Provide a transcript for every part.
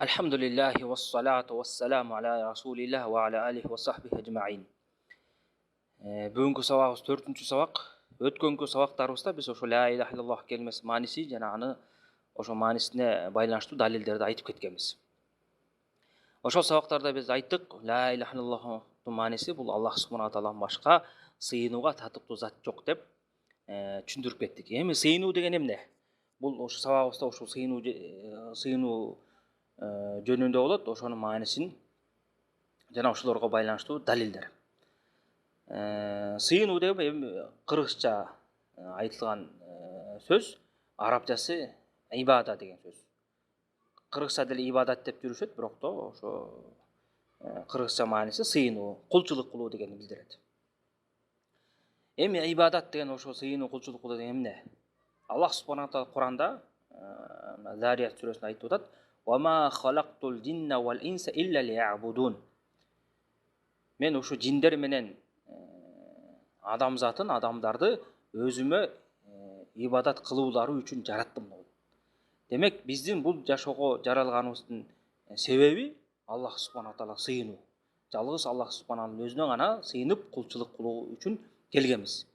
Alhamdulillahi wassalatu wassalamu ala rasulillah wa ala alihi wa sahbihi ajma'in. Бүгүнкү сабагыбыз 4-чү сабак. Өткөнкү сабактарыбызда биз ошо ла иляха иллаллах келмеси мааниси жана аны ошо маанисине байланыштуу далилдерди айтып кеткенбиз. Ошол сабактарда биз айттык, ла иляха иллаллахтын мааниси бул Аллах субхана тааладан башка сыйынууга татыктуу зат жок деп түшүндүрүп кеттик. Эми сыйынуу деген эмне? Бул ошо сабагыбызда ошо сыйынуу жөнүндө болот, ошонун маанисин жана ошолорго байланыштуу далилдер. Сыйынуу деген эми кыргызча айтылган сөз, арабчасы ибада деген сөз. Кыргызча деле ибадат деп жүрүшөт, бирок то ошо кыргызча мааниси сыйынуу, кулчулук кылуу дегенди билдирет. Эми ибадат деген ошо сыйынуу, кулчулук кылуу деген эмне? Аллах субхана таала Куранда Зарият сүрөсүндө айтып атат: "Ва ма халактул джинна вал инса илля лиябудун." Мен ушу жиндер менен адамдарды өзүмө ибадат кылуулары үчүн жараттым. Демек, биздин бул жашоого жаралганыбыздын себеби Аллах субхана таала сыйынуу. Жалгыз Аллах субхана өзүнө гана сыйынып кулчулук кылуу үчүн келгенбиз.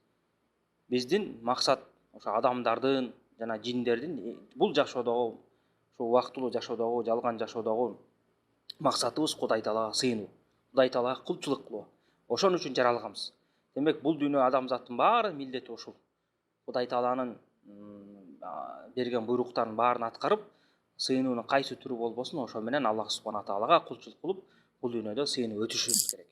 Биздин максат ошо адамдардын жана жиндердин бул жашоодогу, ошо убактылуу жашоодогу, жалган жашоодогу максатыбыз Кудай Таалага сыйынуу, Кудай Таалага кулчулук кылуу. Ошон үчүн жаралганбыз. Демек, бул дүйнө адамзаттын баары милдети ушул. Кудай Тааланын берген буйруктарын баарын аткарып, сыйынуунун кайсы түрү болбосун, ошо менен Аллах субхана таалага кулчулук кылып, бул дүйнөдө сыйынып өтүшүбүз керек.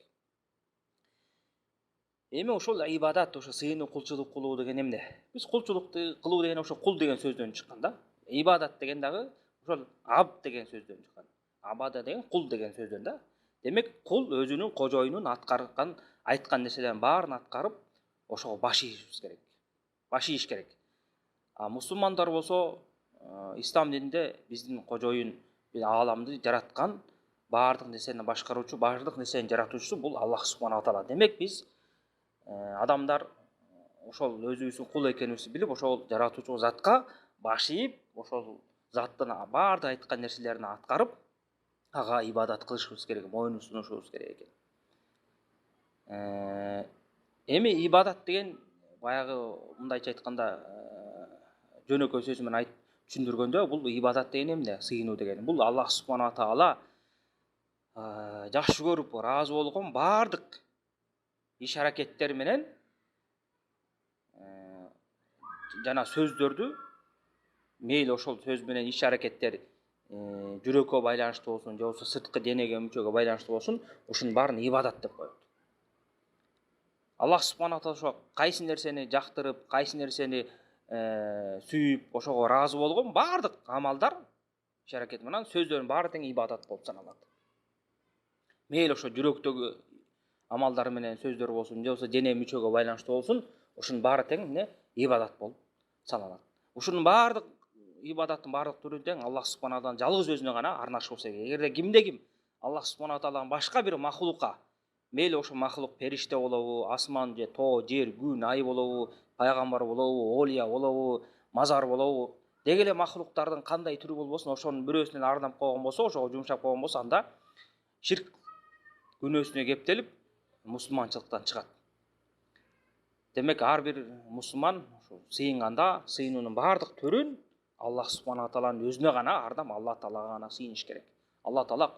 Эми ошол ибадат, ошо сыйынуу, кулчулук кылуу деген эмне? Биз кулчулукту кылуу деген ошо кул деген сөздөн чыккан да. Ибадат деген дагы ошол абд деген сөздөн чыккан. Абада деген кул деген сөздөн да. Демек, кул өзүнүн кожоюнун айткан нерселерин баарын аткарып, ошого баш ийишибиз керек. Баш ийиш керек. А мусулмандар болсо, ислам дининде биздин кожоюн, ааламды жараткан, баардык нерсени башкаруучу, баардык нерсенин жаратуучусу бул Аллах субхана таала. Демек, биз адамдар ошол өзүбүздүн кул экенибизди билип, ошол жаратуучу затка баш ийип, ошол заттын баардык айткан нерселерин аткарып, ага ибадат кылышыбыз керек, моюн сунушубуз керек экен. Эми ибадат деген баягы мындайча айтканда жөнөкөй сөз менен айтып түшүндүргөндө, бул ибадат деген эмне? Сыйынуу деген. Бул Аллах субхана таала жакшы көрүп, ыраазы болгон баардык иш аракеттер менен жана сөздөрдү, мейли ошол сөз менен иш аракеттер жүрөккө байланыштуу болсун, же болбосо сырткы денеге мүчөгө байланыштуу болсун, ушунун баарын ибадат деп коет. Аллах субхана таала ошо кайсы нерсени жактырып, кайсы нерсени сүйүп, ошого ыраазы болгон баардык амалдар, иш аракет менен сөздөрдүн баары тең ибадат болуп саналат. Мейли ошо жүрөктөгү амалдар менен сөздөр болсун, же болбосо дене мүчөгө байланыштуу болсун, ушунун баары тең ибадат болуп саналат. Ушунун баардык ибадаттын баардык түрү тең Аллах субхана тааланын жалгыз өзүнө гана арнашыбыз керек. Эгерде ким Аллах субхана тааладан башка бир махлукка, мейли ошо махлук периште болобу, асман же тоо, жер, күн, ай болобу, пайгамбар болобу, олия болобу, мазар болобу, деги эле махлуктардын кандай түрү болбосун, ошонун бирөөсүнөн арнап койгон болсо, ошого жумшап койгон болсо, анда ширк күнөөсүнө кептелип, мусулманчылыктан чыгат. Демек, ар бир мусулман сыйынганда, сыйынуунун баардык түрүн Аллах субхана тааланын өзүнө гана ардам, Аллах таалага гана сыйыныш керек. Аллах таала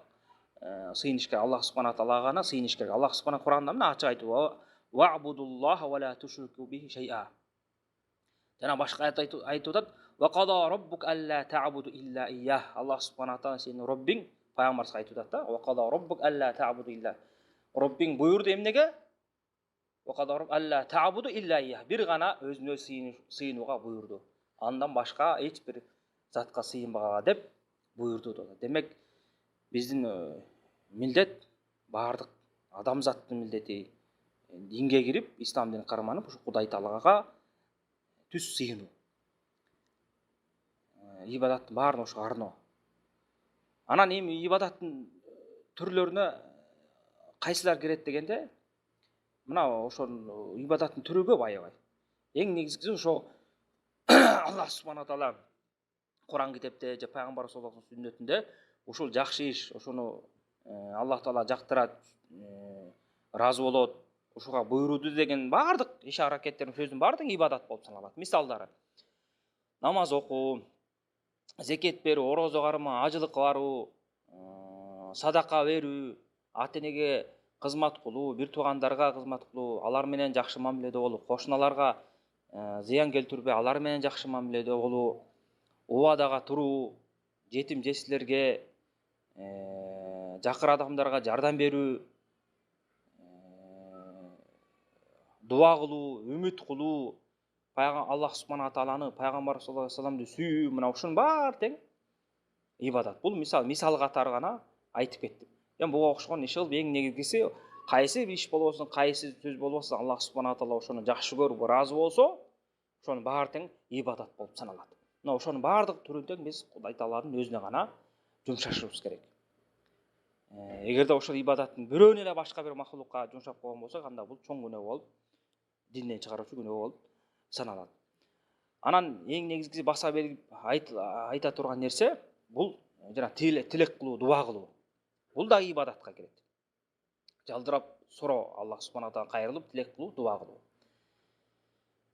сыйыныш керек, Аллах субхана таалага гана сыйыныш керек. Аллах субхана Куранда мына ачык айтып: "Ва'будуллаха ва ла тушрику бихи шай'a." Жана башка аят айтып атат: "Ва қада раббук алла та'буду илля iyяh." Аллах субхана таала сенин Роббиң пайгамбарга айтып атат да: "Ва қада раббук алла та'буду илля." Роббиң буйрду эмнеге? Ва қада раббук алла та'буду илля iyяh. Бир гана өзүнө сыйынууга буйрду. Андан башка эч бир затка сыйынбагыла деп буйрду. Демек, биздин милдет, баардык адамзаттын милдети динге кирип, ислам динин карманып, ушу Кудай Таалага түз сыйынуу. Ибадаттын баарын ошо арноо. Анан эми ибадаттын түрлөрүнө кайсылар кирет дегенде, мына ошол ибадаттын түрү көп аябай. Эң негизгиси ошо Аллах субхана таала Куран китепте же пайгамбар саллаллаху алейхи сүннөтүндө ушул жакшы иш, ошону Аллах Таала жактырат, ыраазы болот, ушуга буйруду деген баардык иш аракеттердин сөздүн баардыгы ибадат болуп саналат. Мисалдары: намаз окуу, зекет берүү, орозо кармоо, ажылык баруу, садака берүү, ата энеге кызмат кылуу, бир туугандарга кызмат кылуу, алар менен жакшы мамиледе болуу, кошуналарга зыян келтирбей, алар менен жакшы мамиледе болуу, убадага туруу, жетим жесирлерге, жакыр адамдарга жардам берүү, дуа кылуу, үмүт кылуу, Аллах субхана тааланы, пайгамбар саллаллаху алейхи вассаламды сүйүү, мына ушунун баары тең ибадат. Бул мисал катары гана айтып кеттим. Эми буга окшогон иш кылып эң негизгиси кайсы иш болбосун, кайсы сөз болбосун, Аллах субхана таала ошону жакшы көрүп, ыраазы болсо, ошонун баары тең ибадат болуп саналат. Мына ошонун баардык түрүн тең биз Кудай Тааланын өзүнө гана жумшашыбыз керек. Эгерде ошол ибадаттын бирөөнү эле башка бир махлукка жумшап койгон болсок, анда бул чоң күнөө болуп, динден чыгаруучу күнөө болуп саналат. Анан эң негизгиси баса белгип айта турган нерсе бул жана тилек кылуу, дуа кылуу. Бул да ибадатка кирет. Жалдырап суроо, Аллах субхана таала кайрылып тилек кылуу, дуа кылуу.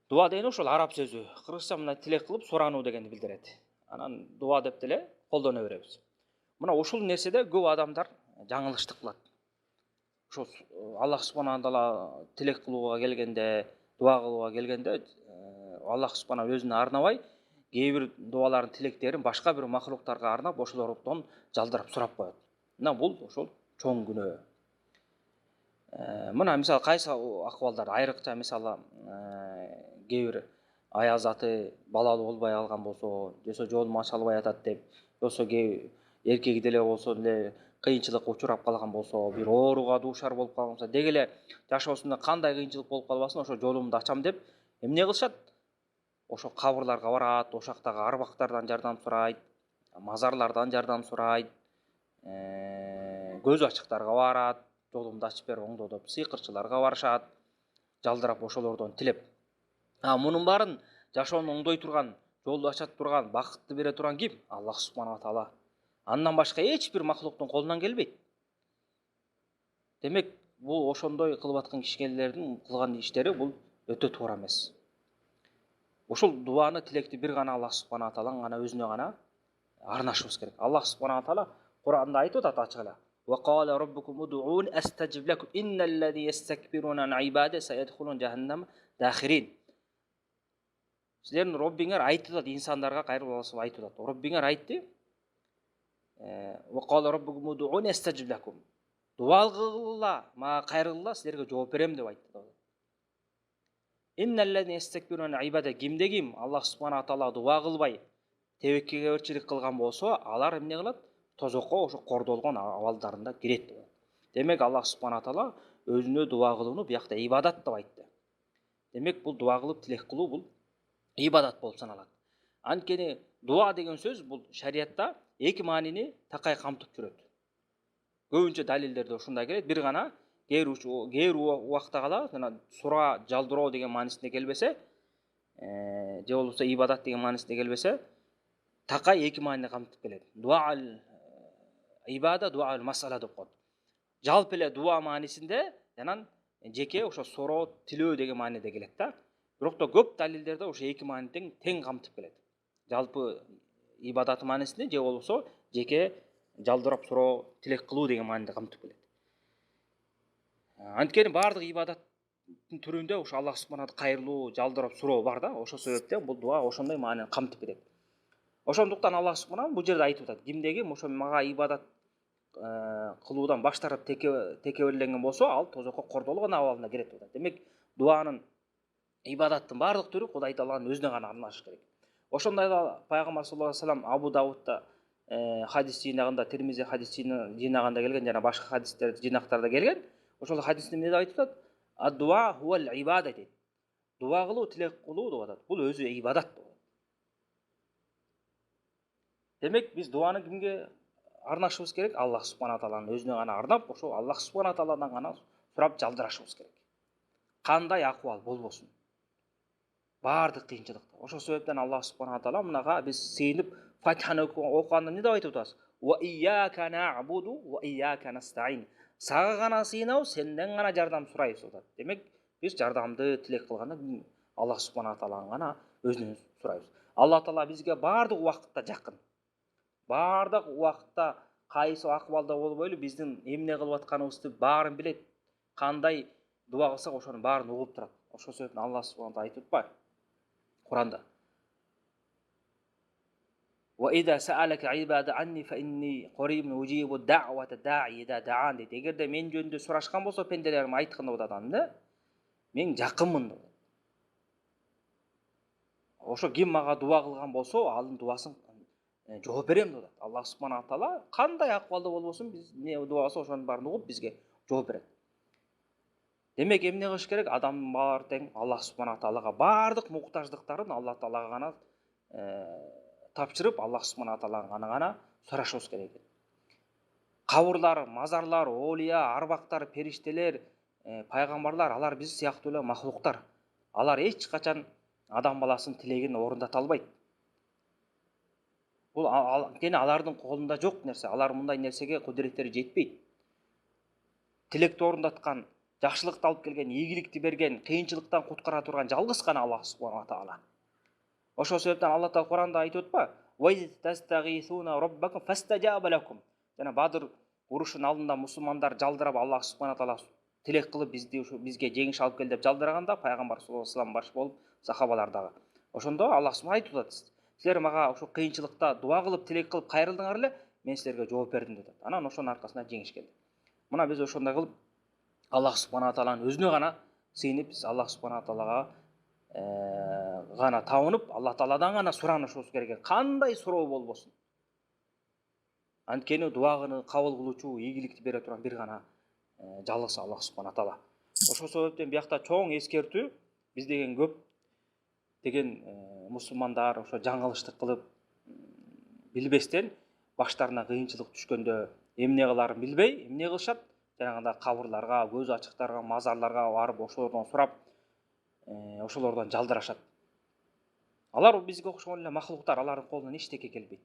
Дуа деген ошол араб сөзү. Кыргызча мына тилек кылып сурануу дегенди билдирет. Анан дуа деп деле колдоно беребиз. Мына ушул нерседе көп адамдар жаңылыштык кылат. Ошо Аллах субхана таала тилек кылууга келгенде, дуа кылууга келгенде, Аллах субхана өзүнө арнабай, кээ бир дуалардын тилектерин башка бир махлуктарга арнап, ошолордон жалдырап сурап коет. Мына бул ошол чоң күнөө. Мына мисалы кайсы акыбалдарда айрыкча, мисалы кээ бир аяз аты балалуу болбой калган болсо, жосо жолун ача албай атат деп, жосо эркеги деле болсо деле кыйынчылыкка учурап калган болсо, бир ооруга дуушар болуп калган болсо, деги эле жашоосунда кандай кыйынчылык болуп калбасын, ошо жолумду ачам деп эмне кылышат? Ошо кабырларга барат, ошактагы арбактардан жардам сурайт, мазарлардан жардам сурайт, көзү ачыктарга барат, жолумду ачып бер оңдо деп, сыйкырчыларга барышат, жалдырап ошолордон тилеп. Мунун баарын жашоону оңдой турган, жолду ача турган, бакытты бере турган ким? Аллах субхана таала. Андан башка эч бир махлуктун колунан келбейт. Демек, бул ошондой кылып аткан кишилердин кылган иштери бул өтө туура эмес. Ошол дуаны, тилекти бир гана Аллах субхана тааланын гана өзүнө гана арнашыбыз керек. Аллах субхана таала Кур'анда айтып атат ачык эле. Wa qala rabbukum ud'un astajib lakum innal ladhi yastakbiruna an ibadati sayadkhulun jahannam dakhirin. Силердин Роббиңер айтып атат, инсандарга кайрылып аласыз айтып атат. Роббиңер айтты. Wa qala rabbukum ud'un astajib lakum. Дуа кылгыла, мага кайрылгыла, силерге жооп берем деп айтты. Innal ladhi yastakbiruna an ibadati, кимде ким Аллах субхана таала дуа кылбай, тебеккеберчилик кылган болсо, алар эмне кылат? Тозокко, ошо кордолгон абалдарында кирет деп. Демек, Аллах субхана таала өзүнө дуа кылууну биякта ибадат деп айтты. Демек, бул дуа кылып тилек кылуу бул ибадат болуп саналат. Анткени дуа деген сөз бул шариатта эки маанини такай камтып жүрөт. Көбүнчө далилдерде ушундай келет. Бир гана кээ бир убакта кала жана сура, жалдыроо деген маанисинде келбесе, же болбосо ибадат деген маанисинде келбесе, такай эки маанини камтып келет. Дуа ибада, дуа масала деп коет. Жалпы эле дуа маанисинде жана жеке ошо суроо, тилөө деген мааниде келет да. Бирок да көп далилдерде ошо эки маанини тең камтып келет. Жалпы ибадат маанисинде же болбосо жеке жалдырап суроо, тилек кылуу деген мааниде камтып келет. Анткени баардык ибадаттын түрүндө ошо Аллах субханага кайрылуу, жалдырап суроо бар да. Ошол себептен бул дуа ошондой маанини камтып кетет. Ошондуктан Аллах субхана бул жерде айтып атат. Кимде ким ошо мага ибадат кылуудан баш тартып текеберленген болсо, ал тозокко кордолгон абалына кирет деп атат. Демек, дуанын, ибадаттын баардык түрү Кудай Тааланын өзүнө гана арналышы керек. Ошондой эле пайгамбар саллаллаху алейхи вассалам Абу Давудда хадис жыйнагында, Тирмизи хадис жыйнагында келген, жана башка хадистер жыйнактарда келген. Ошол хадисте эмне деп айтып атат? Ад-дуа хуал ибада дейт. Дуа кылуу, тилек кылуу деп атат. Бул өзү ибадат деп атат. Демек, биз дуаны кимге арнашыбыз керек? Аллах субхана тааланын өзүнө гана арнап, ошо Аллах субхана тааладан гана сурап жалдырашыбыз керек. Кандай акыбал болбосун. Баардык кыйынчылыкта. Ошол себептен Аллах субхана таала мынага биз сыйынып Фатиханы окуганда эмне деп айтып атабыз? Ва ияка нa'буду ва ияка настаин. Сага гана сыйынабыз, сенден гана жардам сурайбыз деп атат. Демек, биз жардамды тилек кылганда Аллах субхана тааладан гана өзүнөн сурайбыз. Алла таала бизге бардык убакытта жакын. Бардык убакытта кайсы акыбалда болбойлу биздин эмне кылып атканыбызды баарын билет. Кандай дуа кылсак ошонун баарын угуп турат. Ошол себептен Аллах субхана таала айтып атпайбы Куранда. وإذا سألك عباد عني فإني قريب أجيب الدعوة الداعي إذا دعان дейді. Егерде мен жөнүндө сурашкан болсо пенделерим айткын деп атат анда, мен жакынмын деп. Ошо ким мага дуа кылган болсо, анын дуасын жооп берем деп атат. Аллах субхана таала кандай акыбалда болбосун, биз не дуа кылса ошонун баарын угуп бизге жооп берет. Демек эмне кылыш керек? Адам бар тең Аллах субхана таалага бардык муктаждыктарын Аллах таалага гана тапшырып, Аллах субхана таалага гана сурашыбыз керек. Кабырлар, мазарлар, олия, арбактар, периштелер, пайгамбарлар, алар биз сыяктуу эле махлуктар. Алар эч качан адам баласынын тилегин орундата албайт. Бул кene алардын колунда жок нерсе. Алар мындай нерсеге кудуреттери жетпейт. Тилекти орундаткан, жакшылыкты алып келген, ийгиликти берген, кыйынчылыктан куткара турган жалгыз гана Аллах субхана таала. Ошол себептен Алла таала Куранда айтып атпайбы? "Ва тастагисуна раббакум фастажаба лакум". Жана Бадыр урушунун алдында мусулмандар жалдырап Аллах субхана таала тилек кылып бизге жеңиш алып кел деп жалдыраганда, пайгамбар саллаллаху алейхи вассалам баш болуп сахабалар дагы. Ошондо Аллах субхана айтып атат: "Силер мага ошо кыйынчылыкта дуа кылып тилек кылып кайрылдыңар эле, мен силерге жооп бердим" деп атат. Анан ошонун аркасында жеңиш келди. Мына биз ошондой кылып Аллах субхана тааланын өзүнө гана сыйынып, биз Аллах субхана таалага гана табынып, Алла тааладан гана суранышыбыз керек. Кандай суроо болбосун. Анткени дуаганы кабыл кылуучу, ийгиликти бере турган бир гана жалгыз Аллах субхана таала. Ошол себептен биякта чоң эскертүү, биз деген көп деген мусулмандар ошо жаңылыштык кылып билбестен баштарына кыйынчылык түшкөндө эмне кыларын билбей, эмне кылышат? Жанагындай кабырларга, көз ачыктарга, мазарларга барып ошолордон сурап, ошолордон жалдырашат. Алар бизге окшогон эле махлуктар, алардын колунан эчтеке келбейт.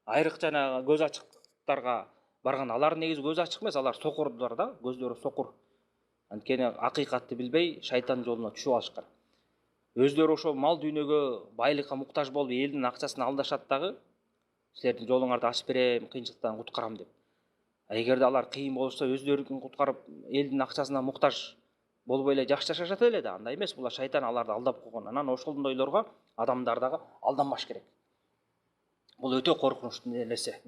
Айрык жана көз ачыктарга барган, алар негизи көз ачык эмес, алар сокурдур да, көздөрү сокур. Анткени акыйкатты билбей шайтан жолуна түшүп алышкан. Өздөрү ошо мал дүйнөгө, байлыкка муктаж болуп, элдин акчасын алдашат дагы, силердин жолуңарды ачып берем, кыйынчылыктан куткарам деп. Эгерде алар кыйын болсо, өздөрүн куткарып, элдин акчасына муктаж болбой эле жакшы жашашат эле да, андай эмес. Булар шайтан аларды алдап койгон. Анан ошондойлорго адамдар дагы алданбаш керек. Бул өтө коркунучтуу нерсе.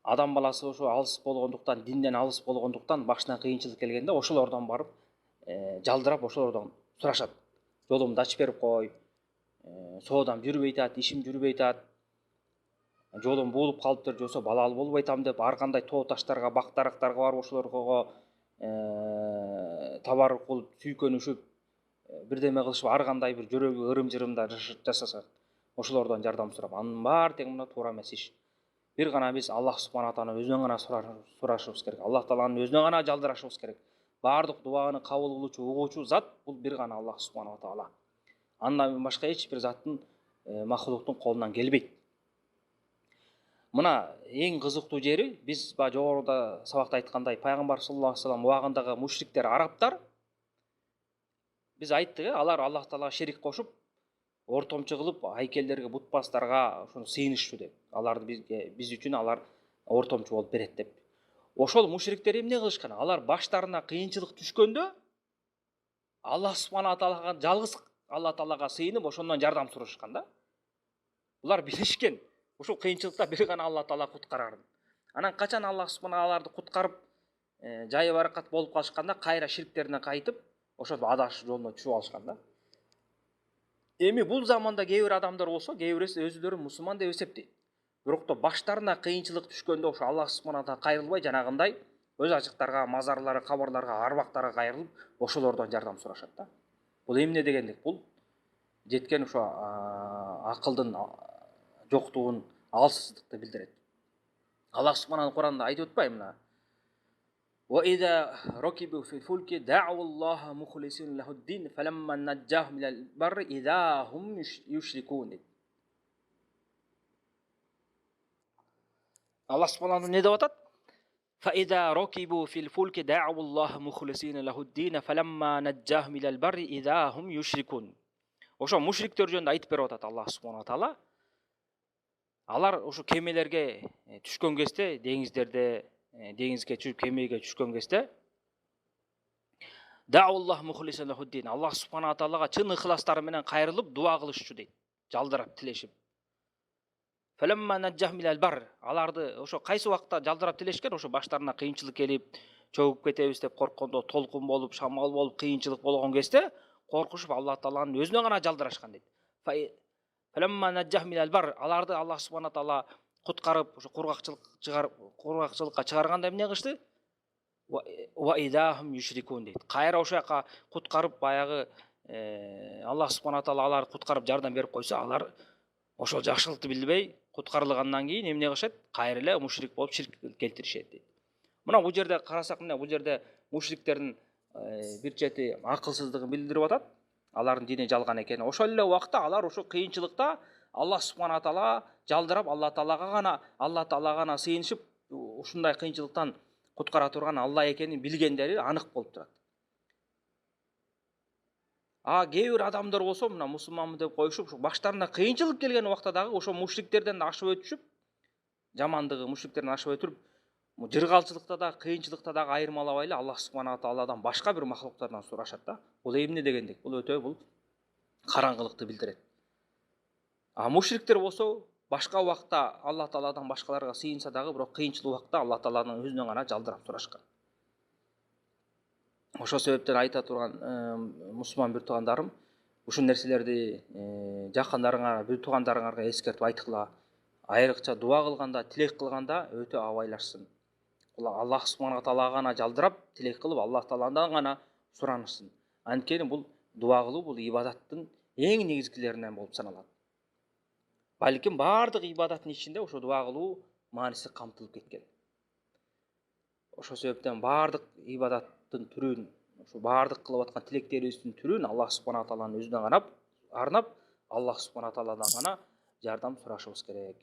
Адам баласы ошо алыс болгондуктан, динден алыс болгондуктан башына кыйынчылык келгенде ошолордон барып жалдырап, ошолордон сурашат. Жолумду ачып берип кой, соодам жүрбөй атат, ишим жүрбөй атат, жолум буулуп калыптыр, жосо балалуу болбой атам деп, ар кандай тоо таштарга, бактарактарга барып ошолорго табаррук кылып, сүйкөнүшүп, бирдеме кылышып, ар кандай бир жүрөгү ырым-жырымдар жасасат. Ошолордон жардам сурап, анын баары тең мына туура эмес иш. Бир гана биз Аллах субхана тааланын өзүнөн гана сурашыбыз керек. Аллах тааланын өзүнө гана жалдырашыбыз керек. Бардык дуаны кабыл кылуучу, угуучу зат бул бир гана Аллах субхана таала. Андан башка эч бир заттын, махлуктун колунан келбейт. Мына эң кызыктуу жери, биз жогоруда сабакта айткандай, пайгамбар саллаллаху алейхи вассалам убагындагы мушриктер, арабтар, биз айттык, алар Аллах таалага шерик кошуп, ортомчу кылып, айкелдерге, бутпастарга ошону сыйынышчу деп. Аларды биз үчүн алар ортомчу болуп берет деп. Ошол мушриктер эмне кылышкан? Алар баштарына кыйынчылык түшкөндө Аллах субхана таалага, жалгыз Алла таалага сыйынып, ошондон жардам сурашкан да. Булар билишкен, ушул кыйынчылыкта бир гана Алла таала куткарарын. Анан качан Аллах субхана аларды куткарып, жайы баракат болуп калышканда, кайра ширктерине кайтып, ошол адаш жолуна түшүп алышкан да. Эми бул заманда кээ бир адамдар болсо, кээ бирөөсү өзүлөрүн мусулман деп эсептейт. Бирок да баштарына кыйынчылык түшкөндө ошо Аллах субхана таала кайрылбай, жанагындай өз ачыктарга, мазарларга, кабырларга, арбактарга кайрылып, ошолордон жардам сурашат да. Бул эмне дегендик? Бул жеткен ошо акылдын жоктугун, алсыздыкты билдирет. Аллах субхана Куранда айтып атпайбы мына? وإذا ركبوا في الفلك دعوا الله مخلصين له الدين فلما نجاهم إلى البر إذا هم يشركون. Алла субханала не деп атат? فإذا ركبوا في الفلك دعوا الله مخلصين له الدين فلما نجاهم إلى البر إذا هم يشركون. Ошо мушриктер жөнүндө айтып берип атат Аллах субханала таала. Алар ошо кемелерге түшкөн кезде, деңизге түшүп кемеге түшкөн кезде Дауллах мухлисан лахуддин. Аллах субханала таалага чын ыхластары менен кайрылып дуа кылышчу дейт. Жалдырап тилешип. Фаламма наджахмил албар. Аларды ошо кайсы убакта жалдырап тилешкен, ошо баштарына кыйынчылык келип, чөгүп кетебиз деп корккондо, толкун болуп, шамал болуп, кыйынчылык болгон кезде коркушуп Алла тааланын өзүнө гана жалдырашкан дейт. Фаламма наджахмил албар. Аларды Аллах субханала таала куткарып, ошо кургакчылыкка чыгарганда эмне кылышты? Ва идахум юшрикун дейт. Кайра ошо жака куткарып баягы Аллах субханала таала аларды куткарып жардам берип койсо, алар ошол жакшылыкты билбей куткарылгандан кийин эмне кылышат? Кайра эле мушрик болуп ширк келтиришет дейт. Мына бул жерде карасак, мына бул жерде мушриктердин бир чети акылсыздыгын билдирип атат. Алардын дини жалган экени. Ошол эле убакта алар ошо кыйынчылыкта Аллах субханала таала жалдырап, Алла таалага гана сыйынышып, ушундай кыйынчылыктан куткара турган Алла экенин билгендери анык болуп турат. Кээ бир адамдар болсо, мына мусулманмын деп коюшуп, баштарына кыйынчылык келген убакта дагы ошо мушриктерден ашып өтүшүп, жамандыгы мушриктерден ашып өтүп, жыргалчылыкта да, кыйынчылыкта дагы айырмалабай эле Аллах субханала тааладан башка бир махлуктардан сурашат да. Бул эмне дегендик? Бул өтө караңгылыкты билдирет. Мушриктер болсо, башка убакта Алла тааладан башкаларга сыйынса дагы, бирок кыйынчыл убакта Алла тааладан өзүнөн гана жалдырап сурашкан. Ошол себептен айта турган мусулман бир туугандарым, ушул нерселерди жакындарыңарга, бир туугандарыңарга эскертип айткыла. Айрыкча дуа кылганда, тилек кылганда өтө абайлашсын. Аллах субханала таалага гана жалдырап, тилек кылып, Аллах тааладан гана суранышсын. Анткени бул дуа кылуу бул ибадаттын эң негизгилеринен болуп саналат. Балким бардык ибадаттын ичинде ошо дуа кылуу мааниси камтылып кеткен. Ошол себептен бардык ибадаттын түрүн, ошо бардык кылып аткан тилектерибиздин түрүн Аллах субханала тааланын өзүнө гана арнап, Аллах субханала тааладан гана жардам сурашыбыз керек.